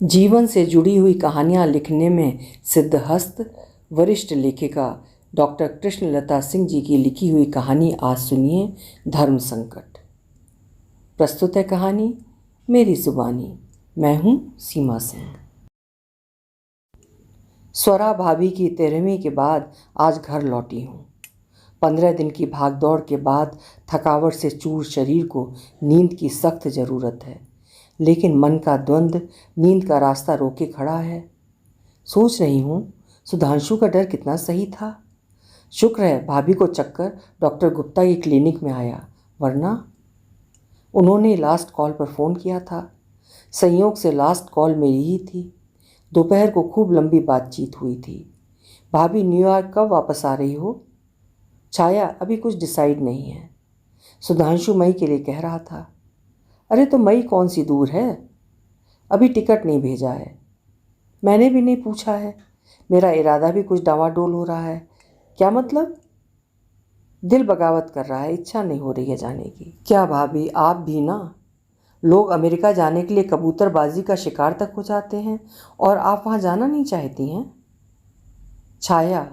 जीवन से जुड़ी हुई कहानियाँ लिखने में सिद्धहस्त वरिष्ठ लेखिका डॉक्टर कृष्णलता सिंह जी की लिखी हुई कहानी आज सुनिए। धर्म संकट। प्रस्तुत है कहानी मेरी जुबानी। मैं हूँ सीमा सिंह। स्वरा भाभी की 13वीं के बाद आज घर लौटी हूँ। 15 दिन की भागदौड़ के बाद थकावट से चूर शरीर को नींद की सख्त ज़रूरत है, लेकिन मन का द्वंद्व नींद का रास्ता रोके खड़ा है। सोच रही हूँ सुधांशु का डर कितना सही था। शुक्र है भाभी को चक्कर डॉक्टर गुप्ता की क्लिनिक में आया, वरना उन्होंने लास्ट कॉल पर फ़ोन किया था। संयोग से लास्ट कॉल मेरी ही थी। दोपहर को खूब लंबी बातचीत हुई थी। भाभी न्यूयॉर्क कब वापस आ रही हो? छाया, अभी कुछ डिसाइड नहीं है। सुधांशु मई के लिए कह रहा था। अरे तो मई कौन सी दूर है, अभी टिकट नहीं भेजा है। मैंने भी नहीं पूछा है। मेरा इरादा भी कुछ डावाडोल हो रहा है। क्या मतलब? दिल बगावत कर रहा है, इच्छा नहीं हो रही है जाने की। क्या भाभी, आप भी ना? लोग अमेरिका जाने के लिए कबूतरबाजी का शिकार तक हो जाते हैं और आप वहाँ जाना नहीं चाहती हैं? छाया,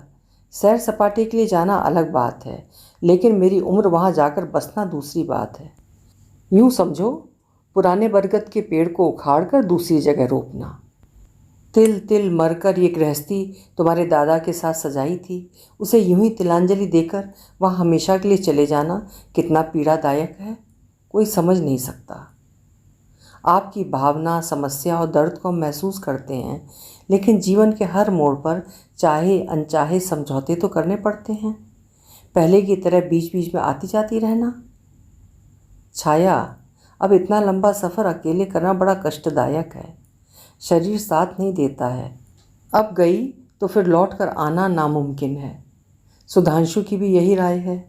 सैर सपाटे के लिए जाना अलग बात है, लेकिन मेरी उम्र वहाँ जाकर बसना दूसरी बात है। यूँ समझो, पुराने बरगद के पेड़ को उखाड़कर दूसरी जगह रोपना। तिल तिल मरकर ये गृहस्थी तुम्हारे दादा के साथ सजाई थी, उसे यूं ही तिलांजलि देकर वहाँ हमेशा के लिए चले जाना कितना पीड़ादायक है, कोई समझ नहीं सकता। आपकी भावना, समस्या और दर्द को हम महसूस करते हैं, लेकिन जीवन के हर मोड़ पर चाहे अनचाहे समझौते तो करने पड़ते हैं। पहले की तरह बीच बीच में आती जाती रहना। छाया, अब इतना लंबा सफ़र अकेले करना बड़ा कष्टदायक है। शरीर साथ नहीं देता है। अब गई तो फिर लौट कर आना नामुमकिन है। सुधांशु की भी यही राय है।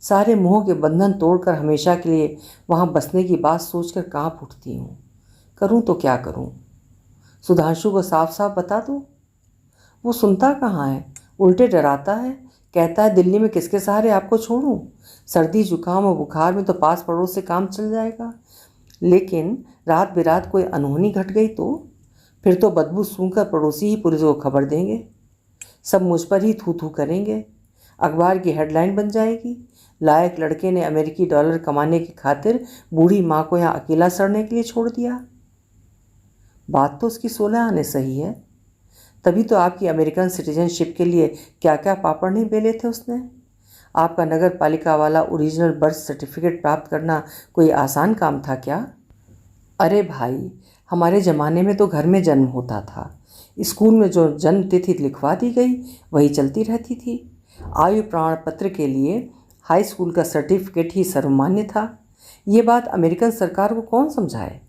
सारे मोह के बंधन तोड़कर हमेशा के लिए वहाँ बसने की बात सोचकर काँप उठती हूँ। करूँ तो क्या करूँ? सुधांशु को साफ साफ बता दूँ? वो सुनता कहाँ है, उल्टे डराता है। कहता है दिल्ली में किसके सहारे आपको छोड़ूं? सर्दी जुकाम और बुखार में तो पास पड़ोस से काम चल जाएगा, लेकिन रात बिरात कोई अनहोनी घट गई तो फिर तो बदबू सूंघकर पड़ोसी ही पुलिस को खबर देंगे। सब मुझ पर ही थू थू करेंगे। अखबार की हेडलाइन बन जाएगी, लायक लड़के ने अमेरिकी डॉलर कमाने की खातिर बूढ़ी माँ को यहाँ अकेला सड़ने के लिए छोड़ दिया। बात तो उसकी 16 आने सही है, तभी तो आपकी अमेरिकन सिटीजनशिप के लिए क्या क्या पापड़ नहीं बेले थे उसने। आपका नगर पालिका वाला ओरिजिनल बर्थ सर्टिफिकेट प्राप्त करना कोई आसान काम था क्या? अरे भाई, हमारे ज़माने में तो घर में जन्म होता था, स्कूल में जो जन्म तिथि लिखवा दी गई वही चलती रहती थी। आयु प्रमाण पत्र के लिए हाई स्कूल का सर्टिफिकेट ही सर्वमान्य था। ये बात अमेरिकन सरकार को कौन समझाए?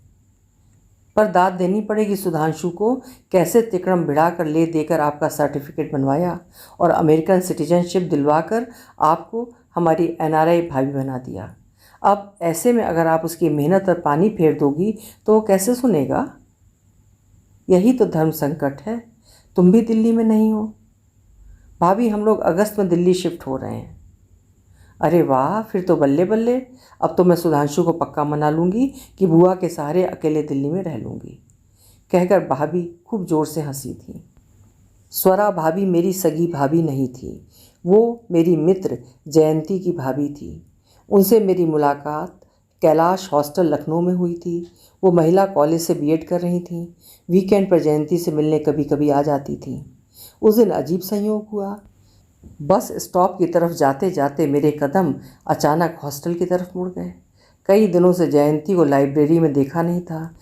पर दाद देनी पड़ेगी सुधांशु को। कैसे तिकड़म भिड़ा कर ले देकर आपका सर्टिफिकेट बनवाया और अमेरिकन सिटीजनशिप दिलवाकर आपको हमारी एनआरआई भाभी बना दिया। अब ऐसे में अगर आप उसकी मेहनत पर पानी फेर दोगी तो वो कैसे सुनेगा? यही तो धर्म संकट है। तुम भी दिल्ली में नहीं हो। भाभी, हम लोग अगस्त में दिल्ली शिफ्ट हो रहे हैं। अरे वाह, फिर तो बल्ले बल्ले। अब तो मैं सुधांशु को पक्का मना लूँगी कि बुआ के सहारे अकेले दिल्ली में रह लूँगी, कहकर भाभी खूब ज़ोर से हंसी थी। स्वरा भाभी मेरी सगी भाभी नहीं थी, वो मेरी मित्र जयंती की भाभी थी। उनसे मेरी मुलाकात कैलाश हॉस्टल लखनऊ में हुई थी। वो महिला कॉलेज से बीएड कर रही थीं। वीकेंड पर जयंती से मिलने कभी कभी आ जाती थीं। उस दिन अजीब संयोग हुआ। बस स्टॉप की तरफ जाते जाते मेरे कदम अचानक हॉस्टल की तरफ मुड़ गए। कई दिनों से जयंती को लाइब्रेरी में देखा नहीं था।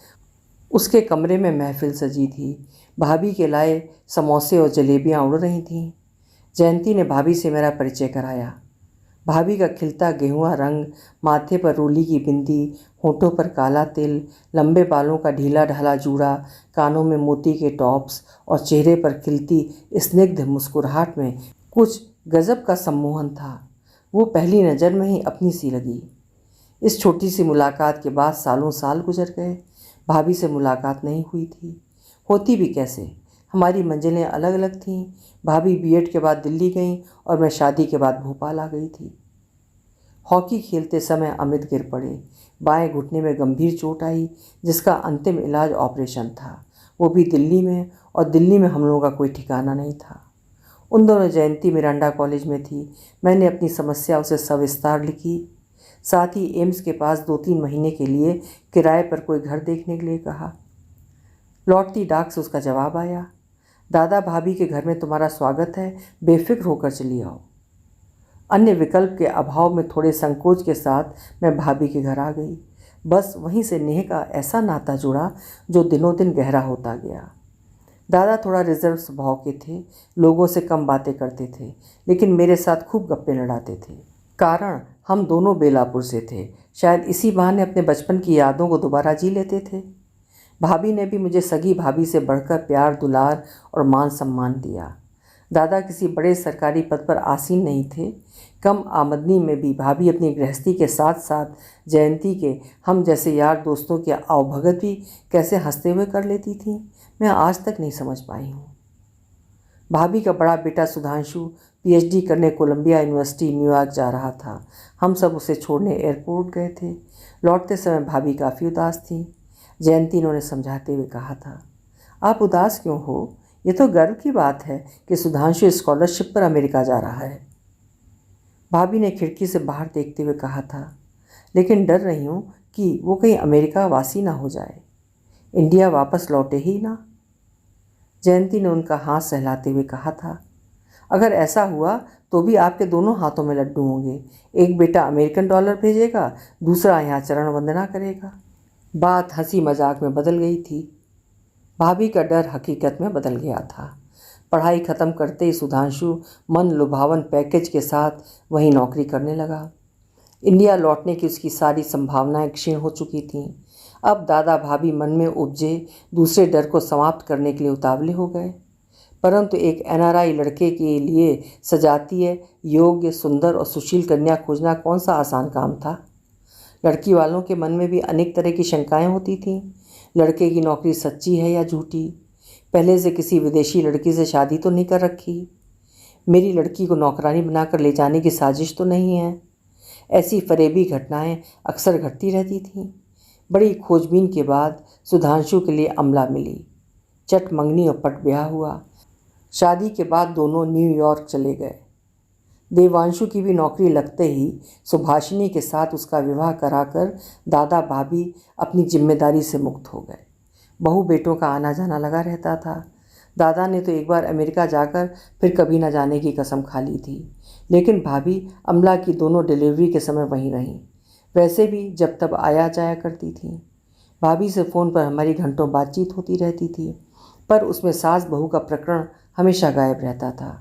उसके कमरे में महफिल सजी थी। भाभी के लाए समोसे और जलेबियाँ उड़ रही थीं। जयंती ने भाभी से मेरा परिचय कराया। भाभी का खिलता गेहुआ रंग, माथे पर रोली की बिंदी, होठों पर काला तिल, लंबे बालों का ढीला ढाला जूड़ा, कानों में मोती के टॉप्स और चेहरे पर खिलती स्निग्ध मुस्कुराहट में कुछ गजब का सम्मोहन था। वो पहली नज़र में ही अपनी सी लगी। इस छोटी सी मुलाकात के बाद सालों साल गुजर गए। भाभी से मुलाकात नहीं हुई थी। होती भी कैसे, हमारी मंजिलें अलग अलग थीं। भाभी बीएड के बाद दिल्ली गईं और मैं शादी के बाद भोपाल आ गई थी। हॉकी खेलते समय अमित गिर पड़े। बाएं घुटने में गंभीर चोट आई, जिसका अंतिम इलाज ऑपरेशन था। वो भी दिल्ली में, और दिल्ली में हम लोगों का कोई ठिकाना नहीं था। उन दोनों जयंती मिरांडा कॉलेज में थी। मैंने अपनी समस्या उसे सविस्तार लिखी, साथ ही एम्स के पास 2-3 महीने के लिए किराए पर कोई घर देखने के लिए कहा। लौटती डाक से उसका जवाब आया, दादा भाभी के घर में तुम्हारा स्वागत है, बेफिक्र होकर चली आओ। अन्य विकल्प के अभाव में थोड़े संकोच के साथ मैं भाभी के घर आ गई। बस वहीं से नेह का ऐसा नाता जुड़ा जो दिनों दिन गहरा होता गया। दादा थोड़ा रिजर्व स्वभाव के थे, लोगों से कम बातें करते थे, लेकिन मेरे साथ खूब गप्पे लड़ाते थे। कारण हम दोनों बेलापुर से थे, शायद इसी बहाने अपने बचपन की यादों को दोबारा जी लेते थे। भाभी ने भी मुझे सगी भाभी से बढ़कर प्यार, दुलार और मान सम्मान दिया। दादा किसी बड़े सरकारी पद पर आसीन नहीं थे। कम आमदनी में भी भाभी अपनी गृहस्थी के साथ साथ जयंती के हम जैसे यार दोस्तों की आवभगत भी कैसे हंसते हुए कर लेती थी, मैं आज तक नहीं समझ पाई हूँ। भाभी का बड़ा बेटा सुधांशु पीएचडी करने कोलंबिया यूनिवर्सिटी न्यूयॉर्क जा रहा था। हम सब उसे छोड़ने एयरपोर्ट गए थे। लौटते समय भाभी काफ़ी उदास थी। जयंती ने उन्हें समझाते हुए कहा था, आप उदास क्यों हो? ये तो गर्व की बात है कि सुधांशु स्कॉलरशिप पर अमेरिका जा रहा है। भाभी ने खिड़की से बाहर देखते हुए कहा था, लेकिन डर रही हूँ कि वो कहीं अमेरिका वासी ना हो जाए, इंडिया वापस लौटे ही ना। जयंती ने उनका हाथ सहलाते हुए कहा था, अगर ऐसा हुआ तो भी आपके दोनों हाथों में लड्डू होंगे। एक बेटा अमेरिकन डॉलर भेजेगा, दूसरा यहाँ चरण वंदना करेगा। बात हंसी मजाक में बदल गई थी। भाभी का डर हकीकत में बदल गया था। पढ़ाई ख़त्म करते ही सुधांशु मन लुभावन पैकेज के साथ वहीं नौकरी करने लगा। इंडिया लौटने की उसकी सारी संभावनाएं क्षीण हो चुकी थीं। अब दादा भाभी मन में उपजे दूसरे डर को समाप्त करने के लिए उतावले हो गए। परंतु एक एनआरआई लड़के के लिए सजातीय, योग्य, सुंदर और सुशील कन्या खोजना कौन सा आसान काम था। लड़की वालों के मन में भी अनेक तरह की शंकाएं होती थीं। लड़के की नौकरी सच्ची है या झूठी? पहले से किसी विदेशी लड़की से शादी तो नहीं कर रखी? मेरी लड़की को नौकरानी बनाकर ले जाने की साजिश तो नहीं है? ऐसी फरेबी घटनाएं अक्सर घटती रहती थीं। बड़ी खोजबीन के बाद सुधांशु के लिए अमला मिली। चट मंगनी और पट ब्याह हुआ। शादी के बाद दोनों न्यूयॉर्क चले गए। देवांशु की भी नौकरी लगते ही सुभाषिनी के साथ उसका विवाह कराकर दादा भाभी अपनी जिम्मेदारी से मुक्त हो गए। बहू बेटों का आना जाना लगा रहता था। दादा ने तो एक बार अमेरिका जाकर फिर कभी न जाने की कसम खा ली थी, लेकिन भाभी अमला की दोनों डिलीवरी के समय वहीं रहीं। वैसे भी जब तब आया जाया करती थी। भाभी से फ़ोन पर हमारी घंटों बातचीत होती रहती थी, पर उसमें सास बहू का प्रकरण हमेशा गायब रहता था।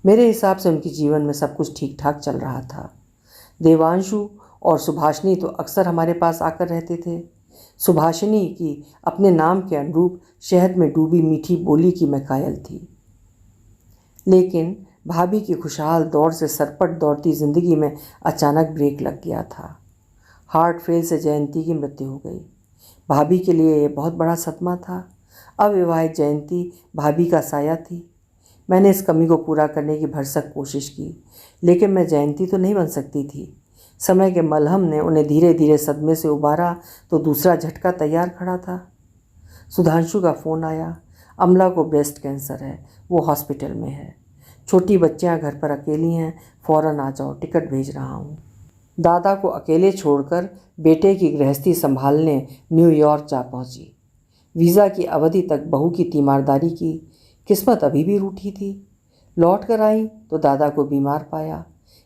मेरे हिसाब से उनके जीवन में सब कुछ ठीक ठाक चल रहा था। देवांशु और सुभाषिनी तो अक्सर हमारे पास आकर रहते थे। सुभाषिनी की अपने नाम के अनुरूप शहद में डूबी मीठी बोली की मैं कायल थी। लेकिन भाभी की खुशहाल दौड़ से सरपट दौड़ती जिंदगी में अचानक ब्रेक लग गया था। हार्ट फेल से जयंती की मृत्यु हो गई। भाभी के लिए यह बहुत बड़ा सदमा था। अविवाहित जयंती भाभी का साया थी। मैंने इस कमी को पूरा करने की भरसक कोशिश की, लेकिन मैं जयंती तो नहीं बन सकती थी। समय के मलहम ने उन्हें धीरे धीरे सदमे से उबारा तो दूसरा झटका तैयार खड़ा था। सुधांशु का फ़ोन आया। अमला को ब्रेस्ट कैंसर है, वो हॉस्पिटल में है। छोटी बच्चियां घर पर अकेली हैं, फ़ौरन आ जाओ, टिकट भेज रहा हूँ। दादा को अकेले छोड़कर बेटे की गृहस्थी संभालने न्यूयॉर्क जा पहुँची। वीज़ा की अवधि तक बहू की तीमारदारी की। किस्मत अभी भी रूठी थी। लौट कर आई तो दादा को बीमार पाया।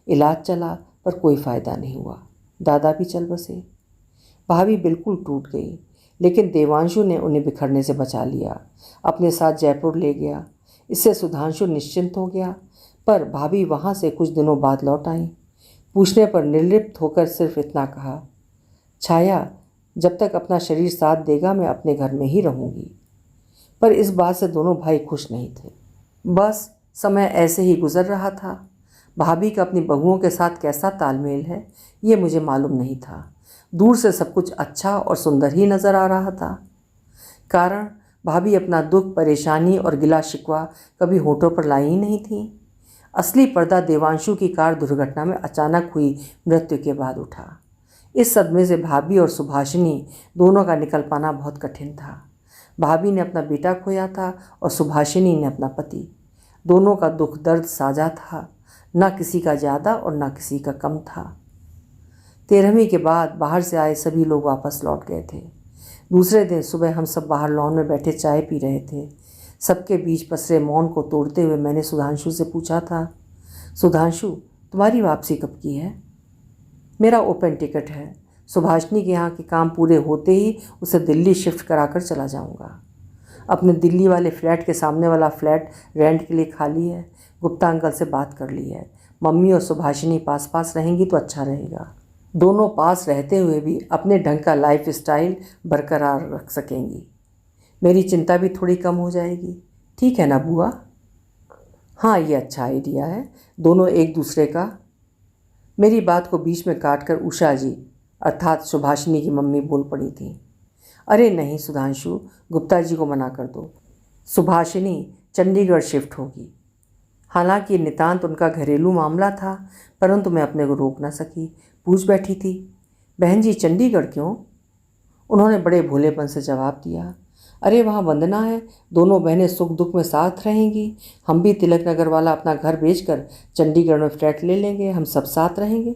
इलाज चला पर कोई फ़ायदा नहीं हुआ। दादा भी चल बसे। भाभी बिल्कुल टूट गई, लेकिन देवांशु ने उन्हें बिखरने से बचा लिया। अपने साथ जयपुर ले गया। इससे सुधांशु निश्चिंत हो गया। पर भाभी वहाँ से कुछ दिनों बाद लौट आई। पूछने पर निर्लिप्त होकर सिर्फ इतना कहा, छाया, जब तक अपना शरीर साथ देगा मैं अपने घर में ही रहूँगी। पर इस बात से दोनों भाई खुश नहीं थे। बस समय ऐसे ही गुजर रहा था। भाभी का अपनी बहुओं के साथ कैसा तालमेल है ये मुझे मालूम नहीं था। दूर से सब कुछ अच्छा और सुंदर ही नज़र आ रहा था। कारण भाभी अपना दुख, परेशानी और गिला शिकवा कभी होठों पर लाई ही नहीं थी। असली पर्दा देवांशु की कार दुर्घटना में अचानक हुई मृत्यु के बाद उठा। इस सदमे से भाभी और सुभाषिनी दोनों का निकल पाना बहुत कठिन था। भाभी ने अपना बेटा खोया था और सुभाषिनी ने अपना पति। दोनों का दुख दर्द साझा था, ना किसी का ज़्यादा और ना किसी का कम था। 13वीं के बाद बाहर से आए सभी लोग वापस लौट गए थे। दूसरे दिन सुबह हम सब बाहर लॉन में बैठे चाय पी रहे थे। सबके बीच पसरे मौन को तोड़ते हुए मैंने सुधांशु से पूछा था, सुधांशु, तुम्हारी वापसी कब की है? मेरा ओपन टिकट है। सुभाषिनी के यहाँ के काम पूरे होते ही उसे दिल्ली शिफ्ट कराकर चला जाऊँगा। अपने दिल्ली वाले फ्लैट के सामने वाला फ्लैट रेंट के लिए खाली है। गुप्ता अंकल से बात कर ली है। मम्मी और सुभाषिनी पास पास रहेंगी तो अच्छा रहेगा। दोनों पास रहते हुए भी अपने ढंग का लाइफ स्टाइल बरकरार रख सकेंगी। मेरी चिंता भी थोड़ी कम हो जाएगी। ठीक है ना बुआ? हाँ, ये अच्छा आइडिया है। दोनों एक दूसरे का। मेरी बात को बीच में काटकर उषा जी अर्थात सुभाषिनी की मम्मी बोल पड़ी थी। अरे नहीं सुधांशु, गुप्ता जी को मना कर दो। सुभाषिनी चंडीगढ़ शिफ्ट होगी। हालांकि नितांत उनका घरेलू मामला था, परंतु मैं अपने को रोक न सकी। पूछ बैठी थी, बहन जी चंडीगढ़ क्यों? उन्होंने बड़े भोलेपन से जवाब दिया, अरे वहाँ वंदना है, दोनों बहनें सुख दुख में साथ रहेंगी। हम भी तिलक नगर वाला अपना घर बेचकर चंडीगढ़ में फ्लैट ले लेंगे, हम सब साथ रहेंगे।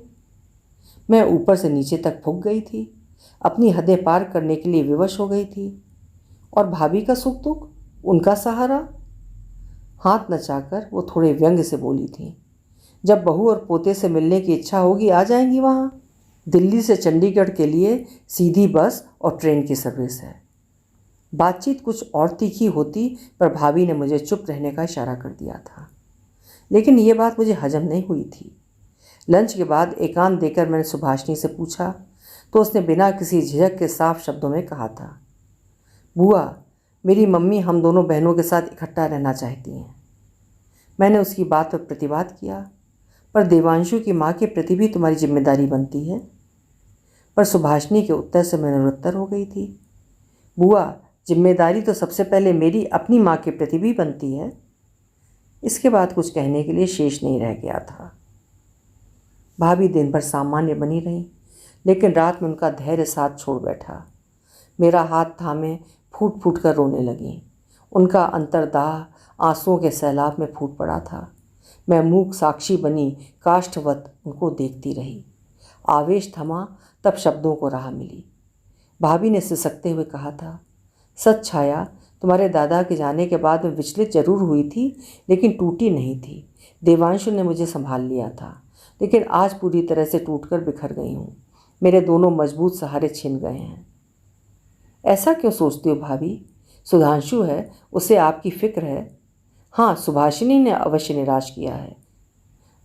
मैं ऊपर से नीचे तक फूंक गई थी, अपनी हदें पार करने के लिए विवश हो गई थी। और भाभी का सुख दुख, उनका सहारा? हाथ नचाकर वो थोड़े व्यंग से बोली थी, जब बहू और पोते से मिलने की इच्छा होगी आ जाएंगी। वहाँ दिल्ली से चंडीगढ़ के लिए सीधी बस और ट्रेन की सर्विस है। बातचीत कुछ और तीखी होती, पर भाभी ने मुझे चुप रहने का इशारा कर दिया था। लेकिन ये बात मुझे हजम नहीं हुई थी। लंच के बाद एकांत देकर मैंने सुभाषिनी से पूछा तो उसने बिना किसी झिझक के साफ शब्दों में कहा था, बुआ, मेरी मम्मी हम दोनों बहनों के साथ इकट्ठा रहना चाहती हैं। मैंने उसकी बात पर प्रतिवाद किया, पर देवांशु की माँ के प्रति भी तुम्हारी जिम्मेदारी बनती है। पर सुभाषिनी के उत्तर से मैं निरुत्तर हो गई थी। बुआ, जिम्मेदारी तो सबसे पहले मेरी अपनी माँ के प्रति भी बनती है। इसके बाद कुछ कहने के लिए शेष नहीं रह गया था। भाभी दिन भर सामान्य बनी रही, लेकिन रात में उनका धैर्य साथ छोड़ बैठा। मेरा हाथ थामे फूट फूट कर रोने लगी। उनका अंतर्दाह आंसुओं के सैलाब में फूट पड़ा था। मैं मूक साक्षी बनी काष्ठवत उनको देखती रही। आवेश थमा तब शब्दों को राह मिली। भाभी ने सिसकते हुए कहा था, सच छाया, तुम्हारे दादा के जाने के बाद मैं विचलित जरूर हुई थी, लेकिन टूटी नहीं थी। देवांशु ने मुझे संभाल लिया था, लेकिन आज पूरी तरह से टूटकर बिखर गई हूँ। मेरे दोनों मजबूत सहारे छिन गए हैं। ऐसा क्यों सोचती हो भाभी? सुधांशु है, उसे आपकी फिक्र है। हाँ, सुभाषिनी ने अवश्य निराश किया है।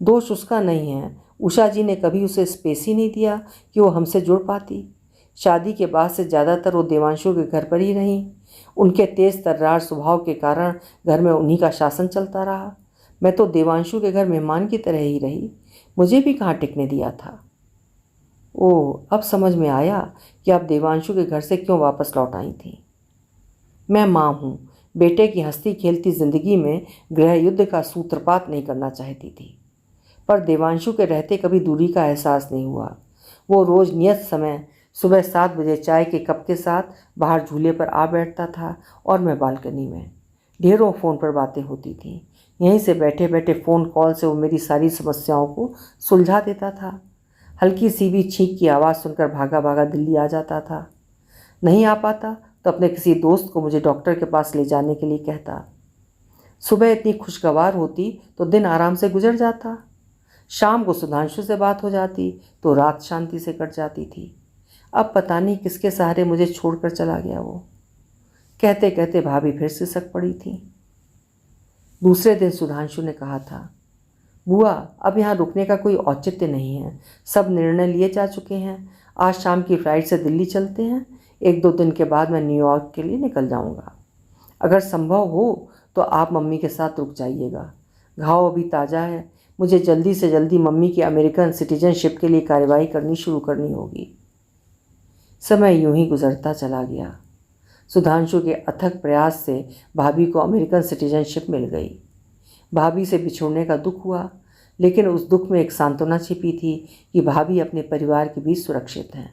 दोष उसका नहीं है। उषा जी ने कभी उसे स्पेस ही नहीं दिया कि वो हमसे जुड़ पाती। शादी के बाद से ज़्यादातर वो देवांशु के घर पर ही रहीं। उनके तेज तर्रार स्वभाव के कारण घर में उन्हीं का शासन चलता रहा। मैं तो देवांशु के घर मेहमान की तरह ही रही, मुझे भी कहाँ टिकने दिया था। ओह, अब समझ में आया कि आप देवांशु के घर से क्यों वापस लौट आई थी। मैं माँ हूँ, बेटे की हंसती खेलती ज़िंदगी में गृह युद्ध का सूत्रपात नहीं करना चाहती थी। पर देवांशु के रहते कभी दूरी का एहसास नहीं हुआ। वो रोज़ नियत समय सुबह 7 बजे चाय के कप के साथ बाहर झूले पर आ बैठता था और मैं बालकनी में। ढेरों फ़ोन पर बातें होती थीं। यहीं से बैठे बैठे फ़ोन कॉल से वो मेरी सारी समस्याओं को सुलझा देता था। हल्की सी भी छींक की आवाज़ सुनकर भागा भागा दिल्ली आ जाता था। नहीं आ पाता तो अपने किसी दोस्त को मुझे डॉक्टर के पास ले जाने के लिए कहता। सुबह इतनी खुशगवार होती तो दिन आराम से गुजर जाता। शाम को सुधांशु से बात हो जाती तो रात शांति से कट जाती थी। अब पता नहीं किसके सहारे मुझे छोड़कर चला गया वो। कहते कहते भाभी फिर सिसक पड़ी थी। दूसरे दिन सुधांशु ने कहा था, बुआ, अब यहाँ रुकने का कोई औचित्य नहीं है। सब निर्णय लिए जा चुके हैं। आज शाम की फ्लाइट से दिल्ली चलते हैं। 1-2 दिन के बाद मैं न्यूयॉर्क के लिए निकल जाऊँगा। अगर संभव हो तो आप मम्मी के साथ रुक जाइएगा। घाव अभी ताज़ा है। मुझे जल्दी से जल्दी मम्मी की अमेरिकन सिटीजनशिप के लिए कार्यवाही करनी शुरू करनी होगी। समय यूं ही गुजरता चला गया। सुधांशु के अथक प्रयास से भाभी को अमेरिकन सिटीजनशिप मिल गई। भाभी से बिछुड़ने का दुख हुआ, लेकिन उस दुख में एक सांत्वना छिपी थी कि भाभी अपने परिवार के बीच सुरक्षित हैं।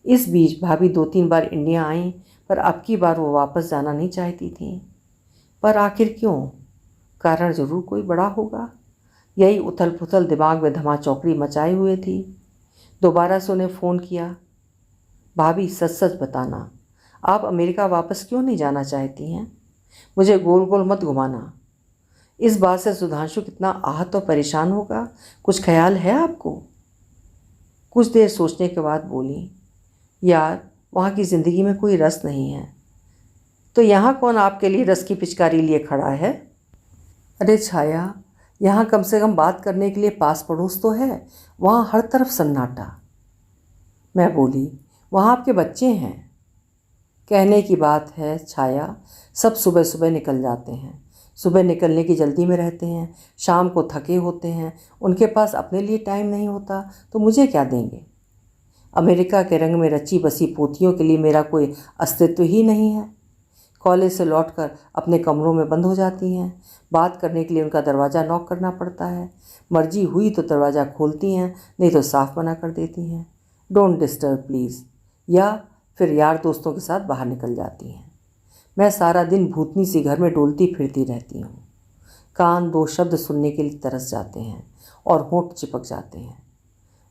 इस बीच भाभी 2-3 बार इंडिया आईं, पर अब की बार वो वापस जाना नहीं चाहती थी। पर आखिर क्यों? कारण ज़रूर कोई बड़ा होगा। यही उथल पुथल दिमाग में धमाचौकड़ी मचाए हुए थी। दोबारा से उन्हें फ़ोन किया। भाभी, सच सच बताना, आप अमेरिका वापस क्यों नहीं जाना चाहती हैं? मुझे गोल गोल मत घुमाना। इस बात से सुधांशु कितना आहत और परेशान होगा, कुछ ख्याल है आपको? कुछ देर सोचने के बाद बोली, यार, वहाँ की ज़िंदगी में कोई रस नहीं है। तो यहाँ कौन आपके लिए रस की पिचकारी लिए खड़ा है? अरे छाया, यहाँ कम से कम बात करने के लिए पास पड़ोस तो है, वहाँ हर तरफ सन्नाटा। मैं बोली, वहाँ आपके बच्चे हैं। कहने की बात है छाया, सब सुबह सुबह निकल जाते हैं। सुबह निकलने की जल्दी में रहते हैं, शाम को थके होते हैं, उनके पास अपने लिए टाइम नहीं होता, तो मुझे क्या देंगे? अमेरिका के रंग में रची बसी पोतियों के लिए मेरा कोई अस्तित्व ही नहीं है। कॉलेज से लौटकर अपने कमरों में बंद हो जाती हैं। बात करने के लिए उनका दरवाज़ा नॉक करना पड़ता है। मर्जी हुई तो दरवाज़ा खोलती हैं, नहीं तो साफ मना कर देती हैं, डोंट डिस्टर्ब प्लीज़, या फिर यार दोस्तों के साथ बाहर निकल जाती हैं। मैं सारा दिन भूतनी सी घर में डोलती फिरती रहती हूँ। कान दो शब्द सुनने के लिए तरस जाते हैं और होंठ चिपक जाते हैं।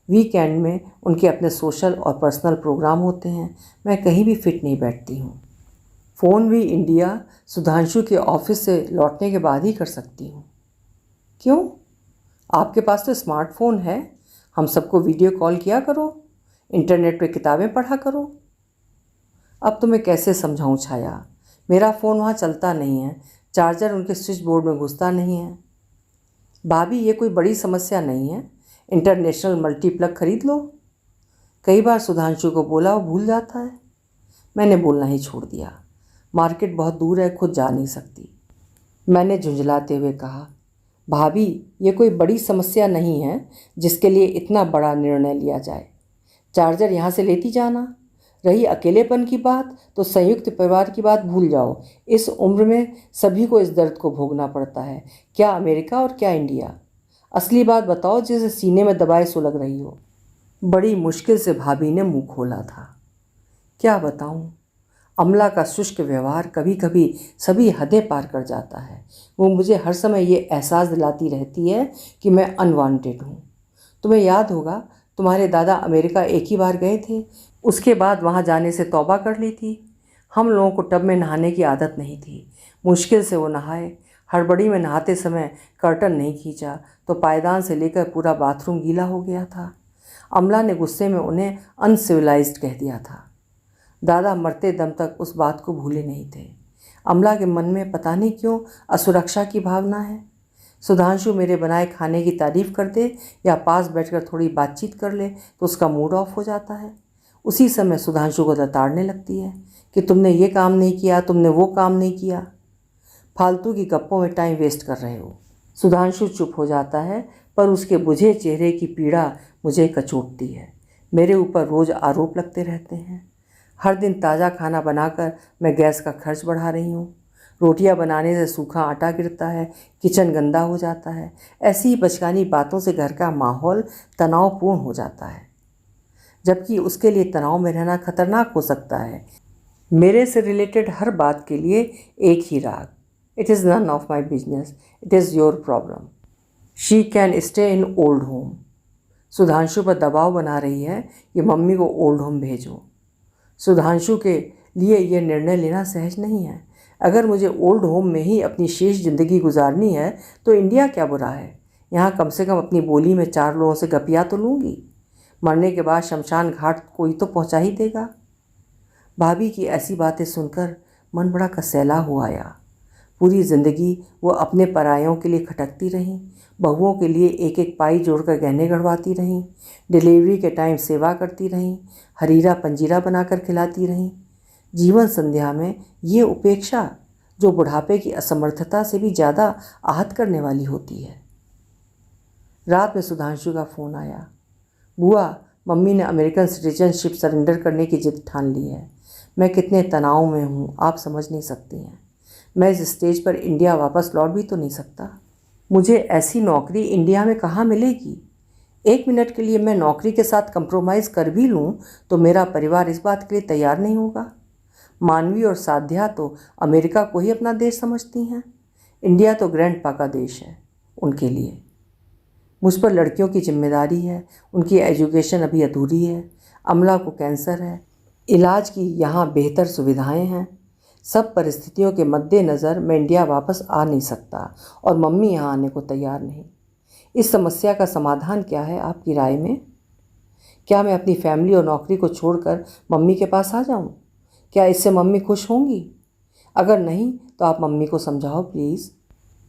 वीकेंड में उनके अपने सोशल और पर्सनल प्रोग्राम होते हैं। मैं कहीं भी फिट नहीं बैठती हूँ। फ़ोन भी इंडिया सुधांशु के ऑफिस से लौटने के बाद ही कर सकती हूँ। क्यों? आपके पास तो स्मार्टफोन है, हम सबको वीडियो कॉल किया करो, इंटरनेट पे किताबें पढ़ा करो। अब तो मैं कैसे समझाऊँ छाया, मेरा फ़ोन वहाँ चलता नहीं है, चार्जर उनके स्विच बोर्ड में घुसता नहीं है। भाभी, ये कोई बड़ी समस्या नहीं है, इंटरनेशनल मल्टीप्लग खरीद लो। कई बार सुधांशु को बोला, वो भूल जाता है। मैंने बोलना ही छोड़ दिया। मार्केट बहुत दूर है, खुद जा नहीं सकती। मैंने झुंझलाते हुए कहा, भाभी, ये कोई बड़ी समस्या नहीं है जिसके लिए इतना बड़ा निर्णय लिया जाए। चार्जर यहाँ से लेती जाना। रही अकेलेपन की बात, तो संयुक्त परिवार की बात भूल जाओ। इस उम्र में सभी को इस दर्द को भोगना पड़ता है, क्या अमेरिका और क्या इंडिया। असली बात बताओ जिसे सीने में दबाए सुलग रही हो। बड़ी मुश्किल से भाभी ने मुंह खोला था। क्या बताऊं, अमला का शुष्क व्यवहार कभी कभी सभी हदें पार कर जाता है। वो मुझे हर समय ये एहसास दिलाती रहती है कि मैं अनवांटेड हूँ। तुम्हें याद होगा, तुम्हारे दादा अमेरिका एक ही बार गए थे, उसके बाद वहाँ जाने से तौबा कर ली थी। हम लोगों को टब में नहाने की आदत नहीं थी। मुश्किल से वो नहाए। हड़बड़ी में नहाते समय कर्टन नहीं खींचा तो पायदान से लेकर पूरा बाथरूम गीला हो गया था। अमला ने गुस्से में उन्हें अनसिविलाइज्ड कह दिया था। दादा मरते दम तक उस बात को भूले नहीं थे। अमला के मन में पता नहीं क्यों असुरक्षा की भावना है। सुधांशु मेरे बनाए खाने की तारीफ़ कर दे या पास बैठकर थोड़ी बातचीत कर ले तो उसका मूड ऑफ हो जाता है। उसी समय सुधांशु को लताड़ने लगती है कि तुमने ये काम नहीं किया, तुमने वो काम नहीं किया, फालतू की गप्पों में टाइम वेस्ट कर रहे हो। सुधांशु चुप हो जाता है, पर उसके बुझे चेहरे की पीड़ा मुझे कचोटती है। मेरे ऊपर रोज़ आरोप लगते रहते हैं। हर दिन ताज़ा खाना बनाकर मैं गैस का खर्च बढ़ा रही हूँ। रोटियां बनाने से सूखा आटा गिरता है, किचन गंदा हो जाता है। ऐसी ही बचकानी बातों से घर का माहौल तनावपूर्ण हो जाता है, जबकि उसके लिए तनाव में रहना खतरनाक हो सकता है। मेरे से रिलेटेड हर बात के लिए एक ही राग, it is none of my business, it is your problem, she can stay in old home. Sudhanshu पर दबाव बना रही है कि मम्मी को ओल्ड होम भेजो। सुधांशु के लिए यह निर्णय लेना सहज नहीं है। अगर मुझे ओल्ड होम में ही अपनी शेष ज़िंदगी गुजारनी है तो इंडिया क्या बुरा है। यहाँ कम से कम अपनी बोली में 4 लोगों से गपिया तो लूँगी। मरने के बाद शमशान घाट कोई तो पहुँचा ही देगा। भाभी की ऐसी बातें सुनकर मन बड़ा कसैला हो आया। पूरी ज़िंदगी वो अपने परायों के लिए खटकती रहीं, बहुओं के लिए एक एक पाई जोड़कर गहने गढ़वाती रहीं, डिलीवरी के टाइम सेवा करती रहीं, हरीरा पंजीरा बनाकर खिलाती रहीं। जीवन संध्या में ये उपेक्षा जो बुढ़ापे की असमर्थता से भी ज़्यादा आहत करने वाली होती है। रात में सुधांशु का फ़ोन आया। बुआ, मम्मी ने अमेरिकन सिटीजनशिप सरेंडर करने की जिद ठान ली है। मैं कितने तनाव में हूँ आप समझ नहीं सकती हैं। मैं इस स्टेज पर इंडिया वापस लौट भी तो नहीं सकता। मुझे ऐसी नौकरी इंडिया में कहाँ मिलेगी। 1 मिनट के लिए मैं नौकरी के साथ कंप्रोमाइज़ कर भी लूँ तो मेरा परिवार इस बात के लिए तैयार नहीं होगा। मानवी और साध्या तो अमेरिका को ही अपना देश समझती हैं। इंडिया तो ग्रैंडपा का देश है उनके लिए। मुझ पर लड़कियों की जिम्मेदारी है, उनकी एजुकेशन अभी अधूरी है, अमला को कैंसर है, इलाज की यहाँ बेहतर सुविधाएं हैं। सब परिस्थितियों के मद्देनज़र मैं इंडिया वापस आ नहीं सकता और मम्मी यहाँ आने को तैयार नहीं। इस समस्या का समाधान क्या है आपकी राय में? क्या मैं अपनी फैमिली और नौकरी को छोड़कर मम्मी के पास आ जाऊँ? क्या इससे मम्मी खुश होंगी? अगर नहीं तो आप मम्मी को समझाओ प्लीज़।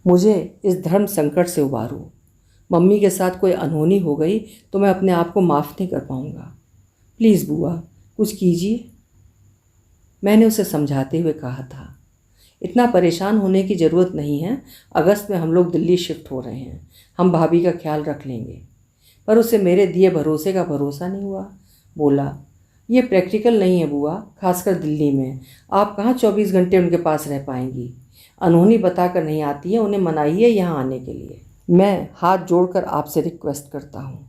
मुझे इस धर्म संकट से उबारो। मम्मी के साथ कोई अनहोनी हो गई तो मैं अपने आप को माफ़ नहीं कर पाऊँगा। प्लीज़ बुआ कुछ कीजिए। मैंने उसे समझाते हुए कहा था, इतना परेशान होने की ज़रूरत नहीं है। अगस्त में हम लोग दिल्ली शिफ्ट हो रहे हैं, हम भाभी का ख्याल रख लेंगे। पर उसे मेरे दिए भरोसे का भरोसा नहीं हुआ। बोला, ये प्रैक्टिकल नहीं है बुआ, खासकर दिल्ली में। आप कहाँ 24 घंटे उनके पास रह पाएंगी। अनहोनी बताकर नहीं आती है, उन्हें मनाइए यहाँ आने के लिए। मैं हाथ जोड़कर आपसे रिक्वेस्ट करता हूँ।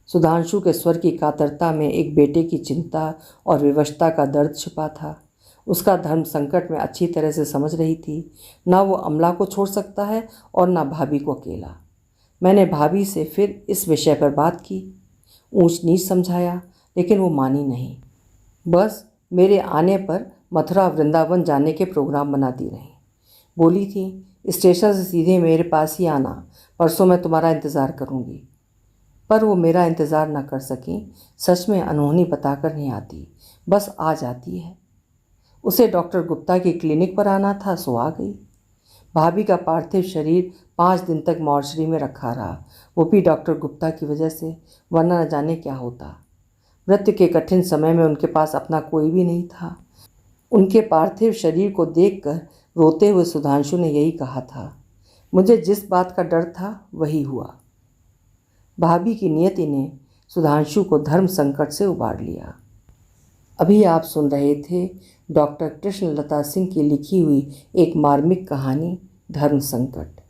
सुधांशु के स्वर की कातरता में एक बेटे की चिंता और विवशता का दर्द छिपा था। उसका धर्म संकट में अच्छी तरह से समझ रही थी। ना वो अमला को छोड़ सकता है और ना भाभी को अकेला। मैंने भाभी से फिर इस विषय पर बात की, ऊंच नीच समझाया, लेकिन वो मानी नहीं। बस मेरे आने पर मथुरा वृंदावन जाने के प्रोग्राम बनाती रही। बोली थी, स्टेशन से सीधे मेरे पास ही आना, परसों मैं तुम्हारा इंतज़ार करूँगी। पर वो मेरा इंतज़ार न कर सकी। सच में अनहोनी बताकर नहीं आती, बस आ जाती है। उसे डॉक्टर गुप्ता की क्लिनिक पर आना था, सो आ गई। भाभी का पार्थिव शरीर 5 दिन तक मॉर्चरी में रखा रहा, वो भी डॉक्टर गुप्ता की वजह से, वरना न जाने क्या होता। मृत्यु के कठिन समय में उनके पास अपना कोई भी नहीं था। उनके पार्थिव शरीर को देखकर रोते हुए सुधांशु ने यही कहा था, मुझे जिस बात का डर था वही हुआ। भाभी की नियति ने सुधांशु को धर्म संकट से उबार लिया। अभी आप सुन रहे थे डॉक्टर कृष्णलता सिंह की लिखी हुई एक मार्मिक कहानी धर्म संकट।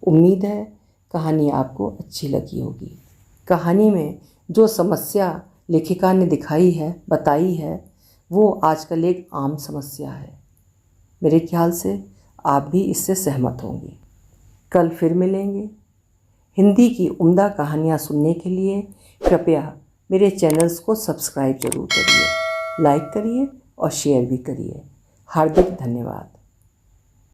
उम्मीद है कहानी आपको अच्छी लगी होगी। कहानी में जो समस्या लेखिका ने दिखाई है, बताई है, वो आजकल एक आम समस्या है। मेरे ख्याल से आप भी इससे सहमत होंगे। कल फिर मिलेंगे। हिंदी की उम्दा कहानियाँ सुनने के लिए कृपया मेरे चैनल्स को सब्सक्राइब जरूर करिए, लाइक करिए और शेयर भी करिए। हार्दिक धन्यवाद।